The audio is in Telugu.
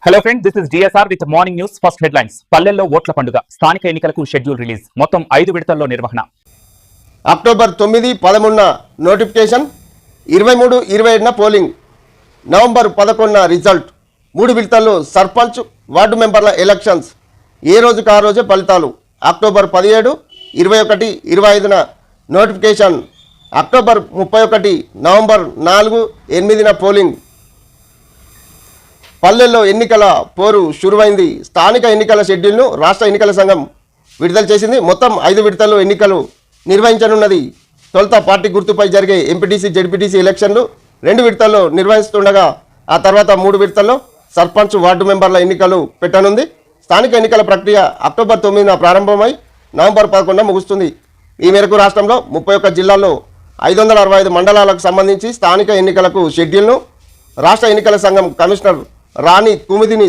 Hello friends, this is DSR with morning news. First headlines. పల్లెల్లో ఓట్ల పండుగ, స్థానిక ఎన్నికలకు షెడ్యూల్ రిలీజ్. మొత్తం 5 విడతల్లో నిర్వహణ. October 9, 11 notification, 23, 27 polling, November 11 result. 3 విడతల్లో సర్పంచ్, వార్డు మెంబర్ల ఎలక్షన్స్. ఏ రోజుకు ఆ రోజే ఫలితాలు. October 17, 21, 25 notification. October 31, November 4, 8 polling. పల్లెల్లో ఎన్నికల పోరు షురువైంది. స్థానిక ఎన్నికల షెడ్యూల్ను రాష్ట్ర ఎన్నికల సంఘం విడుదల చేసింది. మొత్తం 5 విడతల్లో ఎన్నికలు నిర్వహించనున్నది. తొలుత పార్టీ గుర్తుపై జరిగే ఎంపీటీసీ, జెడ్పీటీసీ ఎలక్షన్లు 2 విడతల్లో నిర్వహిస్తుండగా ఆ తర్వాత 3 విడతల్లో సర్పంచ్, వార్డు మెంబర్ల ఎన్నికలు పెట్టనుంది. స్థానిక ఎన్నికల ప్రక్రియ అక్టోబర్ 9 ప్రారంభమై నవంబర్ 11 ముగుస్తుంది. ఈ మేరకు రాష్ట్రంలో 31 జిల్లాల్లో 565 మండలాలకు సంబంధించి స్థానిక ఎన్నికలకు షెడ్యూల్ను రాష్ట్ర ఎన్నికల సంఘం కమిషనర్ రాణి కుముదిని